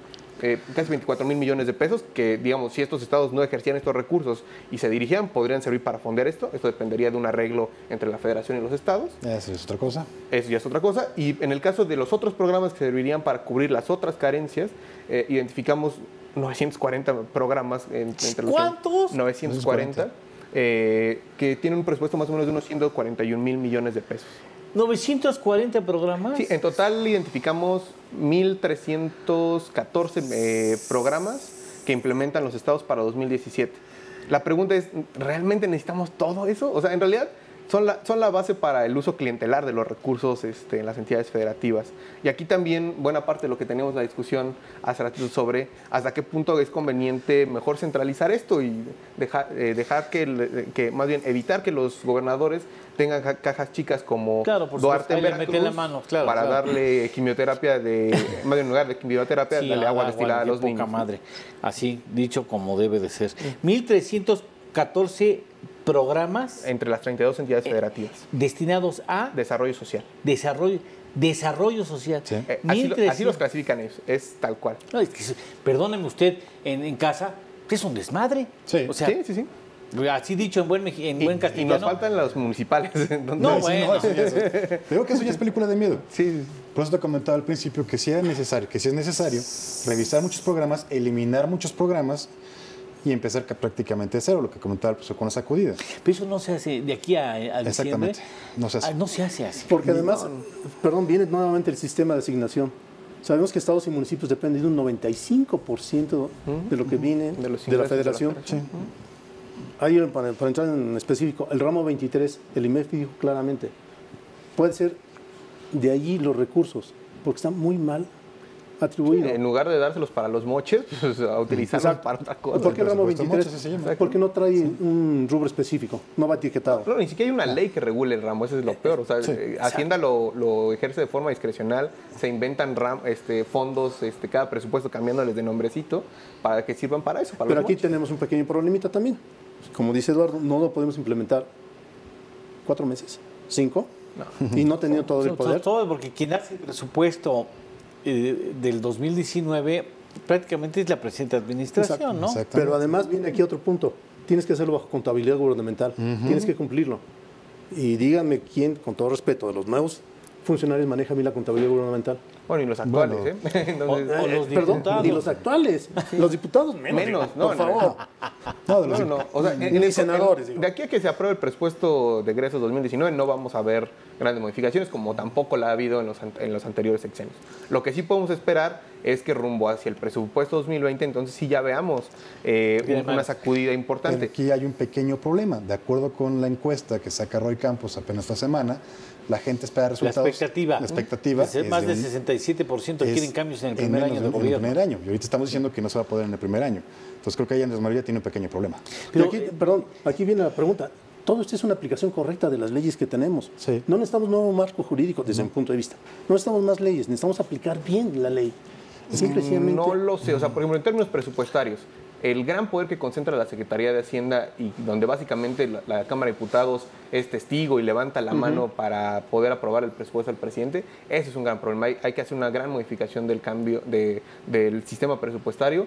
casi 24,000 millones de pesos, que digamos, si estos estados no ejercían estos recursos y se dirigían, podrían servir para fondear esto. Esto dependería de un arreglo entre la federación y los estados. Eso es otra cosa. Eso ya es otra cosa. Y en el caso de los otros programas que servirían para cubrir las otras carencias, identificamos 940 programas entre los ¿Cuántos? 940, que tienen un presupuesto más o menos de unos 141 mil millones de pesos. 940 programas. Sí, en total identificamos 1.314 programas que implementan los estados para 2017. La pregunta es, ¿realmente necesitamos todo eso? O sea, en realidad son la base para el uso clientelar de los recursos en las entidades federativas. Y aquí también buena parte de lo que teníamos la discusión hace ratito sobre hasta qué punto es conveniente mejor centralizar esto y dejar que más bien evitar que los gobernadores tengan cajas chicas como Duarte en Veracruz para darle quimioterapia más bien en lugar de quimioterapia, darle agua destilada a los niños. Poca madre. Así dicho como debe de ser. 1.314 programas entre las 32 entidades federativas destinados a desarrollo social. Desarrollo social. Sí. Así los clasifican ellos, es tal cual. No, es que, perdóneme usted, en casa es un desmadre. Sí, o sea, sí. Así dicho en buen castellano. Y nos faltan los municipales. No, bueno. Creo que eso ya es película de miedo. Sí. Por eso te comentaba al principio que si es necesario revisar muchos programas, eliminar muchos programas y empezar prácticamente de cero, lo que comentaba el profesor con la sacudida. Pero eso no se hace de aquí a diciembre. Exactamente, no se hace. No se hace así. Porque además, viene nuevamente el sistema de asignación. Sabemos que estados y municipios dependen de un 95% de lo que viene de la federación. Sí. Ahí, para entrar en específico, el ramo 23, el IMEF dijo claramente, puede ser de allí los recursos, porque están muy mal atribuidos. En lugar de dárselos para los moches, pues a utilizarlos para otra cosa. ¿Por qué el ramo 23? Porque no trae un rubro específico, no va etiquetado. No, ni siquiera hay una ley que regule el ramo, eso es lo peor. O sea, Hacienda lo ejerce de forma discrecional, se inventan fondos, cada presupuesto cambiándoles de nombrecito para que sirvan para eso. Pero aquí tenemos un pequeño problemita también. Como dice Eduardo, no lo podemos implementar 4 meses, 5, y no teniendo todo el poder. Todo porque quien hace el presupuesto del 2019 prácticamente es la presente administración, ¿no? Pero además viene aquí otro punto. Tienes que hacerlo bajo contabilidad gubernamental. Tienes que cumplirlo. Y dígame quién, con todo respeto, de los nuevos funcionarios maneja bien la contabilidad gubernamental. Bueno, y los actuales, Entonces, o los diputados. Y los actuales. Los diputados menos, por favor. No. O sea, ni senadores. De aquí a que se apruebe el presupuesto de egresos 2019 no vamos a ver grandes modificaciones, como tampoco la ha habido en los anteriores sexenios. Lo que sí podemos esperar es que rumbo hacia el presupuesto 2020, entonces sí ya veamos una sacudida importante. Pero aquí hay un pequeño problema. De acuerdo con la encuesta que saca Roy Campos apenas esta semana, la gente espera resultados. La expectativa es más del 67% quieren cambios en el primer año de gobierno. En el primer año. Y ahorita estamos diciendo que no se va a poder en el primer año. Entonces creo que ahí Andrés Manuel tiene un pequeño problema. Pero aquí viene la pregunta. Todo esto es una aplicación correcta de las leyes que tenemos. Sí. No necesitamos nuevo marco jurídico desde mi punto de vista. No necesitamos más leyes, necesitamos aplicar bien la ley. No lo sé. O sea, por ejemplo, en términos presupuestarios, el gran poder que concentra la Secretaría de Hacienda y donde básicamente la Cámara de Diputados es testigo y levanta la mano para poder aprobar el presupuesto del presidente, ese es un gran problema. Hay que hacer una gran modificación del cambio del sistema presupuestario,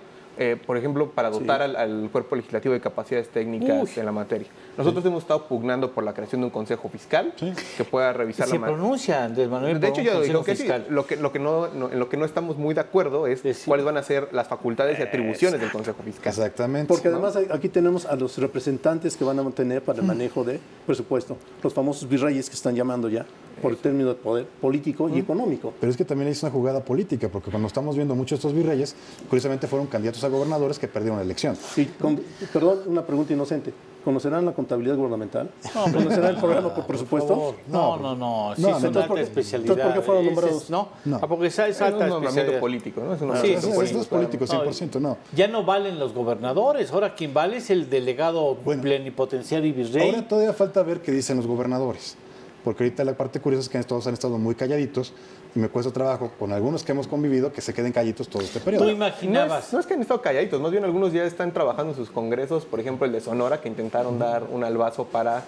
por ejemplo, para dotar al cuerpo legislativo de capacidades técnicas en la materia. Nosotros hemos estado pugnando por la creación de un consejo fiscal que pueda revisar la materia. Se pronuncia Andrés Manuel. De hecho, yo digo que sí. En lo que no estamos muy de acuerdo es cuáles van a ser las facultades y atribuciones del consejo fiscal. Exactamente. Porque además aquí tenemos a los representantes que van a tener para el manejo de presupuesto, los famosos virreyes que están llamando ya por el término de poder político y económico. Pero es que también es una jugada política, porque cuando estamos viendo muchos de estos virreyes, curiosamente fueron candidatos a gobernadores que perdieron la elección. Perdón, una pregunta inocente. ¿Conocerán la contabilidad gubernamental? ¿Conocerán el programa por presupuesto? No. Sí, son alta especialidad. Entonces, ¿por qué fueron nombrados? No. Porque es alta un nombramiento político, ¿no? Es político, 100%, no. Ya no valen los gobernadores. Ahora quien vale es el delegado plenipotenciario y virrey. Ahora todavía falta ver qué dicen los gobernadores. Porque ahorita la parte curiosa es que todos han estado muy calladitos y me cuesta trabajo con algunos que hemos convivido que se queden calladitos todo este periodo. ¿Tú imaginabas? No es que han estado calladitos, más bien algunos ya están trabajando en sus congresos, por ejemplo el de Sonora, que intentaron dar un albazo para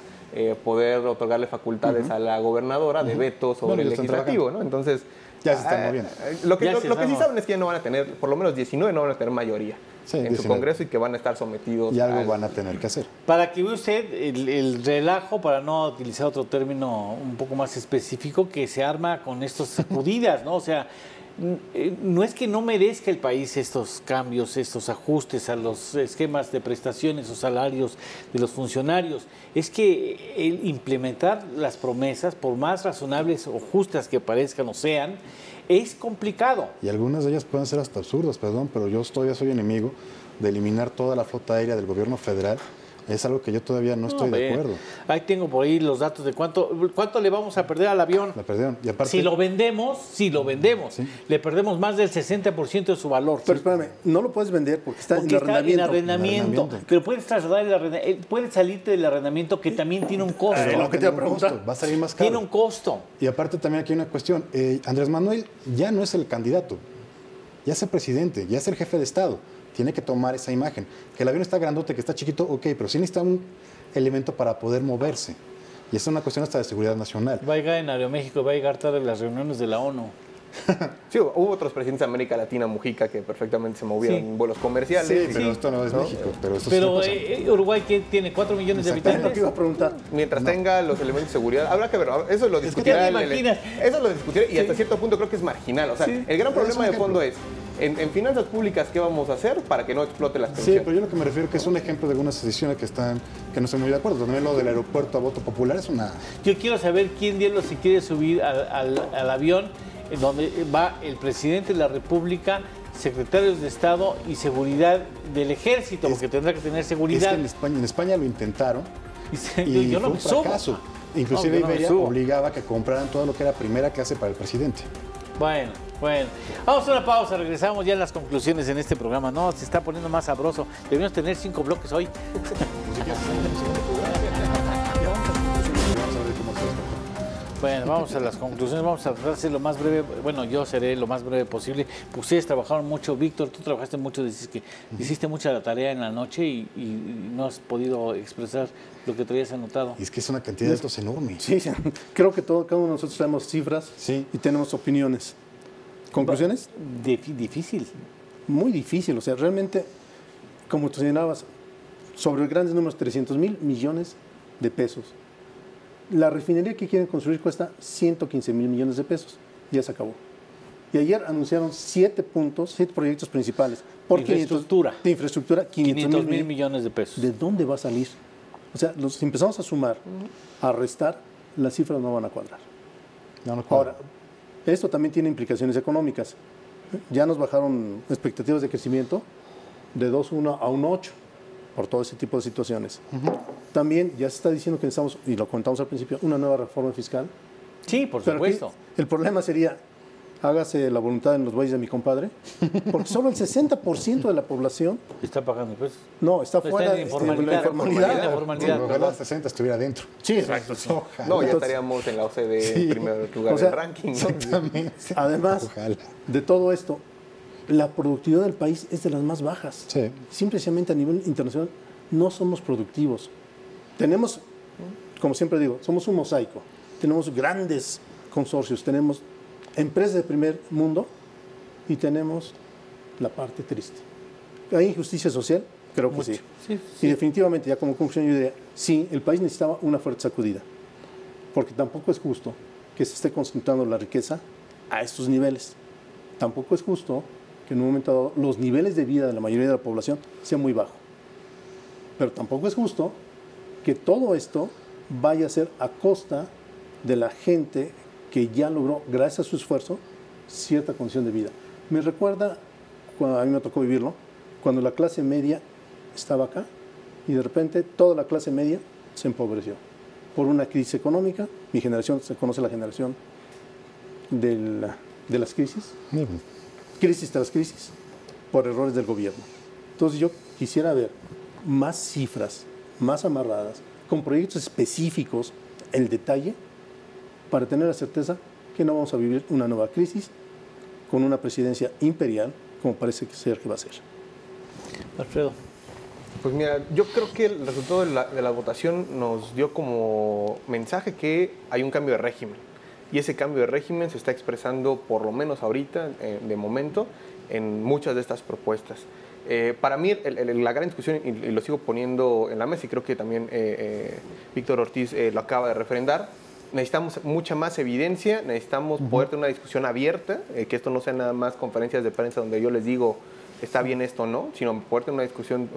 poder otorgarle facultades a la gobernadora de veto sobre el legislativo, ¿no? Entonces, ya se están moviendo. Lo que sí saben es que ya no van a tener, por lo menos 19 no van a tener mayoría en 19. Su congreso y que van a estar sometidos y algo van a tener que hacer. Para que vea usted el relajo, para no utilizar otro término un poco más específico, que se arma con estas sacudidas, ¿no? O sea, no es que no merezca el país estos cambios, estos ajustes a los esquemas de prestaciones o salarios de los funcionarios, es que el implementar las promesas, por más razonables o justas que parezcan o sean, es complicado. Y algunas de ellas pueden ser hasta absurdas, perdón, pero yo todavía soy enemigo de eliminar toda la flota aérea del gobierno federal. Es algo que yo todavía no estoy de acuerdo. Ahí tengo por ahí los datos de cuánto le vamos a perder al avión. La perdieron. Y aparte, si lo vendemos, sí. Le perdemos más del 60% de su valor. Pero espérame, no lo puedes vender porque está en arrendamiento. Pero puedes trasladar puedes salirte del arrendamiento, que también tiene un costo. Lo que te iba a preguntar. Va a salir más caro. Tiene un costo. Y aparte también aquí hay una cuestión. Andrés Manuel ya no es el candidato, ya es el presidente, ya es el jefe de Estado. Tiene que tomar esa imagen. Que el avión está grandote, que está chiquito, ok, pero sí necesita un elemento para poder moverse. Y esa es una cuestión hasta de seguridad nacional. Va a llegar en Aeroméxico, va a llegar tarde en las reuniones de la ONU. Sí, hubo otros presidentes de América Latina, Mujica, que perfectamente se movían en vuelos comerciales. Sí, pero esto no es México. Pero Uruguay, que tiene 4 millones de habitantes. Lo que iba a preguntar. Mientras tenga los elementos de seguridad, habrá que ver. Eso lo discutirá. Eso lo discutirá y hasta cierto punto creo que es marginal. O sea, el gran problema de fondo es, en finanzas públicas, ¿qué vamos a hacer para que no explote las pensiones? Sí, pero yo lo que me refiero es que es un ejemplo de algunas decisiones que no estoy muy de acuerdo. También lo del aeropuerto a voto popular es una... Yo quiero saber quién diablos se quiere subir al avión en donde va el presidente de la República, secretarios de Estado y seguridad del Ejército, porque tendrá que tener seguridad. Es que en España lo intentaron y yo no me subo. Inclusive Iberia obligaba a que compraran todo lo que era primera clase para el presidente. Bueno. Vamos a una pausa, regresamos ya a las conclusiones en este programa. No, se está poniendo más sabroso. Debemos tener 5 bloques hoy. Bueno, vamos a las conclusiones, vamos a tratar de ser lo más breve, bueno, yo seré lo más breve posible. Ustedes trabajaron mucho, Víctor, tú trabajaste mucho, dices que hiciste mucha la tarea en la noche y no has podido expresar lo que traías anotado. Y es que es una cantidad de datos enorme. Sí, creo que cada uno de nosotros tenemos cifras y tenemos opiniones. ¿Conclusiones? Difícil. Muy difícil, o sea, realmente, como tú señalabas, sobre grandes números, 300,000 millones de pesos. La refinería que quieren construir cuesta 115,000 millones de pesos. Ya se acabó. Y ayer anunciaron 7 proyectos principales. Por infraestructura. De infraestructura, 500,000 millones de pesos. ¿De dónde va a salir? O sea, si empezamos a sumar, a restar, las cifras no van a cuadrar. Ahora, esto también tiene implicaciones económicas. Ya nos bajaron expectativas de crecimiento de 2,1 a 1,8 por todo ese tipo de situaciones. También ya se está diciendo que necesitamos, y lo comentamos al principio, una nueva reforma fiscal. Sí, por supuesto. El problema sería, hágase la voluntad en los bueyes de mi compadre, porque solo el 60% de la población... ¿Está pagando impuestos? No, está fuera de la informalidad. Ojalá 60 estuviera dentro. Sí, exacto. Sí. No, ya estaríamos en la OCDE en primer lugar del ranking. Exactamente. Además de todo esto, la productividad del país es de las más bajas. Sí. Simplemente a nivel internacional no somos productivos. Tenemos, como siempre digo, somos un mosaico. Tenemos grandes consorcios, tenemos empresas de primer mundo y tenemos la parte triste. ¿Hay injusticia social? Creo que sí. Y definitivamente, ya como conclusión, yo diría, sí, el país necesitaba una fuerte sacudida, porque tampoco es justo que se esté concentrando la riqueza a estos niveles. Tampoco es justo que en un momento dado los niveles de vida de la mayoría de la población sean muy bajos. Pero tampoco es justo que todo esto vaya a ser a costa de la gente que ya logró, gracias a su esfuerzo, cierta condición de vida. Me recuerda, cuando a mí me tocó vivirlo, cuando la clase media estaba acá y de repente toda la clase media se empobreció por una crisis económica. Mi generación se conoce la generación de las crisis. Crisis tras crisis por errores del gobierno. Entonces yo quisiera ver más cifras, más amarradas, con proyectos específicos, el detalle, para tener la certeza que no vamos a vivir una nueva crisis con una presidencia imperial, como parece ser que va a ser. Alfredo. Pues mira, yo creo que el resultado de la votación nos dio como mensaje que hay un cambio de régimen. Y ese cambio de régimen se está expresando, por lo menos ahorita, de momento, en muchas de estas propuestas. Para mí, la gran discusión, y lo sigo poniendo en la mesa, y creo que también Víctor Ortiz lo acaba de refrendar, necesitamos mucha más evidencia, necesitamos poder tener una discusión abierta, que esto no sea nada más conferencias de prensa donde yo les digo está bien esto o no, sino poder tener una discusión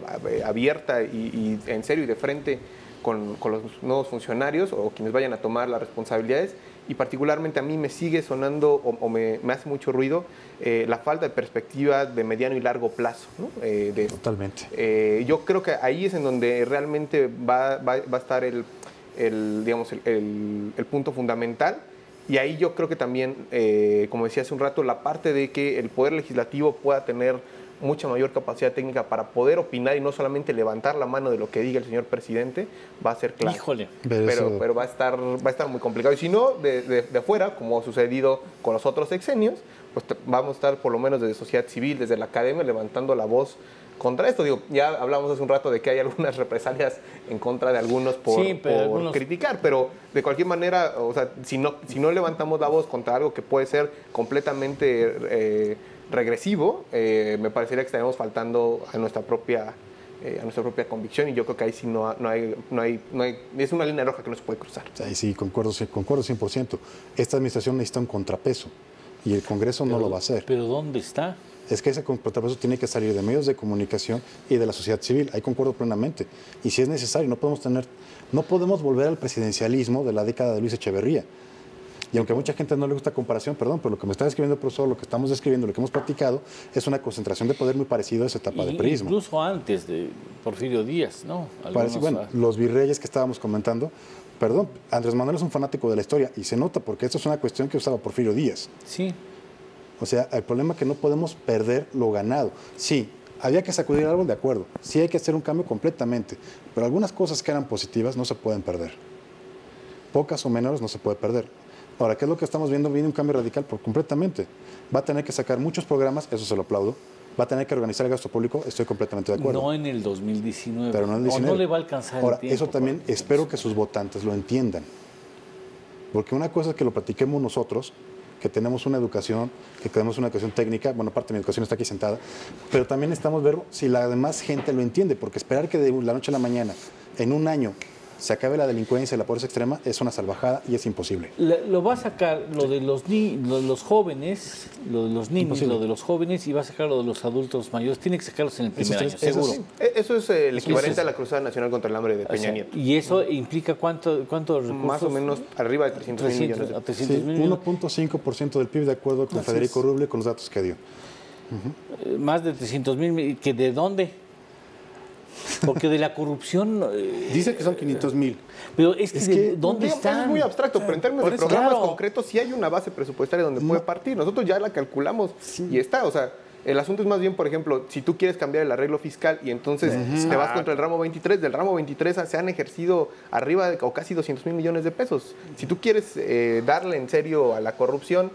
abierta y en serio y de frente con los nuevos funcionarios o quienes vayan a tomar las responsabilidades. Y particularmente a mí me sigue sonando o me hace mucho ruido la falta de perspectiva de mediano y largo plazo, ¿no? Totalmente. Yo creo que ahí es en donde realmente va a estar digamos, el punto fundamental. Y ahí yo creo que también, como decía hace un rato, la parte de que el Poder Legislativo pueda tener mucha mayor capacidad técnica para poder opinar y no solamente levantar la mano de lo que diga el señor presidente, va a ser claro. Híjole. Pero va a estar muy complicado. Y si no, de afuera, como ha sucedido con los otros sexenios, pues vamos a estar por lo menos desde sociedad civil, desde la academia, levantando la voz contra esto. Digo, ya hablamos hace un rato de que hay algunas represalias en contra de algunos por criticar, pero de cualquier manera, o sea, si no levantamos la voz contra algo que puede ser completamente regresivo, me parecería que estaríamos faltando a nuestra propia convicción, y yo creo que ahí sí no hay es una línea roja que no se puede cruzar. Ahí sí, concuerdo 100%. Esta administración necesita un contrapeso y el Congreso no lo va a hacer. ¿Pero dónde está? Es que ese contrapeso tiene que salir de medios de comunicación y de la sociedad civil. Ahí concuerdo plenamente. Y si es necesario, no podemos volver al presidencialismo de la década de Luis Echeverría. Y aunque a mucha gente no le gusta comparación, perdón, pero lo que me está describiendo el profesor, lo que estamos describiendo, lo que hemos platicado, es una concentración de poder muy parecido a esa etapa de priismo. Incluso antes de Porfirio Díaz, ¿no? Los virreyes que estábamos comentando, perdón, Andrés Manuel es un fanático de la historia y se nota porque esto es una cuestión que usaba Porfirio Díaz. Sí. O sea, el problema es que no podemos perder lo ganado. Sí, había que sacudir algo, de acuerdo. Sí hay que hacer un cambio completamente, pero algunas cosas que eran positivas no se pueden perder. Pocas o menores no se puede perder. Ahora, ¿qué es lo que estamos viendo? Viene un cambio radical completamente. Va a tener que sacar muchos programas, eso se lo aplaudo. Va a tener que organizar el gasto público, estoy completamente de acuerdo. No en el 2019. Pero no en el 2019. O no le va a alcanzar Ahora, el tiempo. eso también espero que sus votantes lo entiendan. Porque una cosa es que lo platiquemos nosotros, que tenemos una educación, técnica, bueno, aparte de mi educación está aquí sentada, pero también necesitamos ver si la demás gente lo entiende, porque esperar que de la noche a la mañana, en un año, se acabe la delincuencia y la pobreza extrema es una salvajada y es imposible. Lo va a sacar lo de los jóvenes, lo de los niños, Imposible. lo de los jóvenes, y va a sacar lo de los adultos mayores. Tiene que sacarlos en el primer año, seguro. Eso es el equivalente a la Cruzada Nacional contra el Hambre de Peña Nieto. Y eso implica cuántos recursos. Más o menos arriba de 300 mil millones de pesos. 1.5% del PIB, de acuerdo con Federico Ruble, con los datos que dio. Más de 300,000, ¿que de dónde? Porque de la corrupción... Dice que son 500,000. Pero es que ¿dónde están? Es muy abstracto, pero en términos de programas concretos sí hay una base presupuestaria donde puede partir. Nosotros ya la calculamos y está, o sea... El asunto es más bien, por ejemplo, si tú quieres cambiar el arreglo fiscal y entonces te vas contra el ramo 23, del ramo 23 se han ejercido arriba de o casi 200,000 millones de pesos. Si tú quieres darle en serio a la corrupción,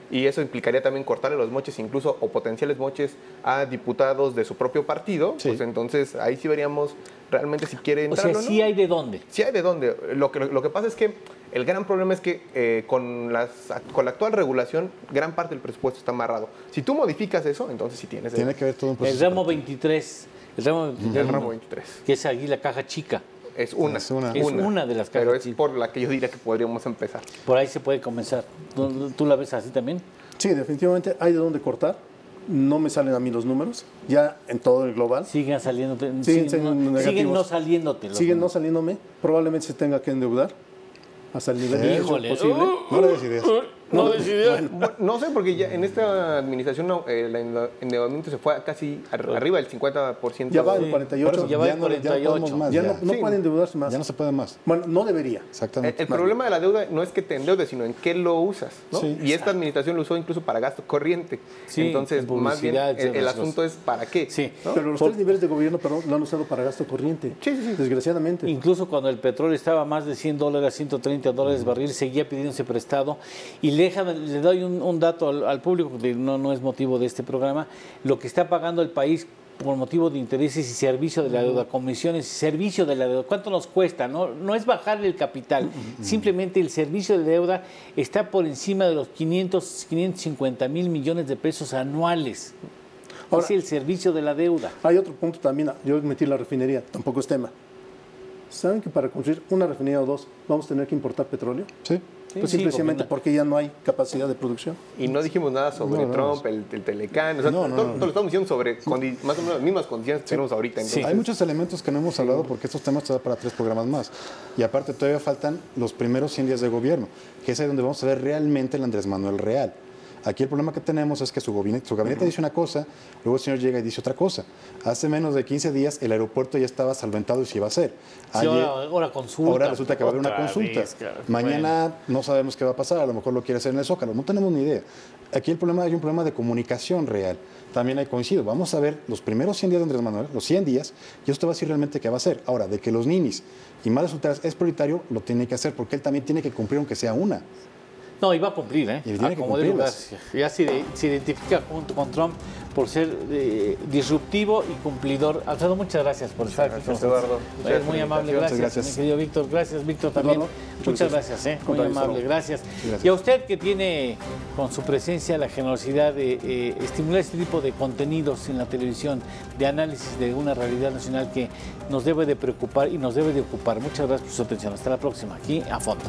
y eso implicaría también cortarle los moches, incluso o potenciales moches a diputados de su propio partido, pues entonces ahí sí veríamos realmente si quiere entrar o sea, sí hay de dónde. Sí hay de dónde. Lo que pasa es que el gran problema es que con la actual regulación, gran parte del presupuesto está amarrado. Si tú modificas eso, entonces sí tienes. Tiene que haber todo un proceso. El ramo 23. El ramo 23. Que es aquí la caja chica. Es una de las cajas. Pero es por la que yo diría que podríamos empezar. Por ahí se puede comenzar. ¿Tú la ves así también? Sí, definitivamente hay de dónde cortar. No me salen a mí los números, ya en todo el global. Siguen saliéndote. Siguen no saliéndote. Siguen no saliéndome. Probablemente se tenga que endeudar hasta el nivel posible. No le des ideas. No des ideas. Bueno, no sé, porque ya en esta administración el endeudamiento se fue a casi arriba del 50%. Ya va en 48. Ya va en 48. Ya no pueden endeudarse más. Ya no se puede más. Bueno, no debería. Exactamente. El problema de la deuda no es que te endeudes, sino en qué lo usas, ¿no? Sí. Y esta administración lo usó incluso para gasto corriente. Sí, entonces, más bien, el asunto es ¿para qué? Sí. ¿no? Pero los tres niveles de gobierno, lo han usado para gasto corriente. Sí. Desgraciadamente. Incluso cuando el petróleo estaba a más de $100, $130 el barril, seguía pidiéndose prestado. Y le doy un dato al público, porque no es motivo de este programa, lo que está pagando el país por motivo de intereses y servicio de la deuda, comisiones y servicio de la deuda. ¿Cuánto nos cuesta? No es bajarle el capital, simplemente el servicio de deuda está por encima de los 550 mil millones de pesos anuales. Ahora, es el servicio de la deuda. Hay otro punto también, yo metí la refinería, tampoco es tema. ¿Saben que para construir una refinería o dos vamos a tener que importar petróleo? Sí. Pues simplemente porque ya no hay capacidad de producción. Y no dijimos nada sobre Trump, el Telecán, o sea, todo lo estamos diciendo sobre más o menos las mismas condiciones que tenemos ahorita. Entonces, hay muchos elementos que no hemos hablado porque estos temas te dan para 3 programas más. Y aparte todavía faltan los primeros 100 días de gobierno, que es ahí donde vamos a ver realmente el Andrés Manuel real. Aquí el problema que tenemos es que su gabinete dice una cosa, luego el señor llega y dice otra cosa. Hace menos de 15 días el aeropuerto ya estaba solventado y se iba a hacer. Ahora consulta. Ahora resulta que va a haber una consulta. Claro. Mañana no sabemos qué va a pasar, a lo mejor lo quiere hacer en el Zócalo, no tenemos ni idea. Aquí hay un problema de comunicación real. También hay coincido, vamos a ver los primeros 100 días de Andrés Manuel, los 100 días, y esto va a decir realmente qué va a hacer. Ahora, de que los ninis y madres solteras es prioritario, lo tiene que hacer porque él también tiene que cumplir aunque sea una. No, y va a cumplir, ¿eh? Y tiene que cumplirlas. Ya se identifica junto con Trump por ser disruptivo y cumplidor. Alfredo, muchas gracias por estar aquí con nosotros. Eduardo. Muy amable, gracias. Mi querido Víctor, gracias. Víctor también. Eduardo, muchas gracias, muy amable, gracias. Y a usted que tiene con su presencia la generosidad de estimular este tipo de contenidos en la televisión, de análisis de una realidad nacional que nos debe de preocupar y nos debe de ocupar. Muchas gracias por su atención. Hasta la próxima, aquí a fondo.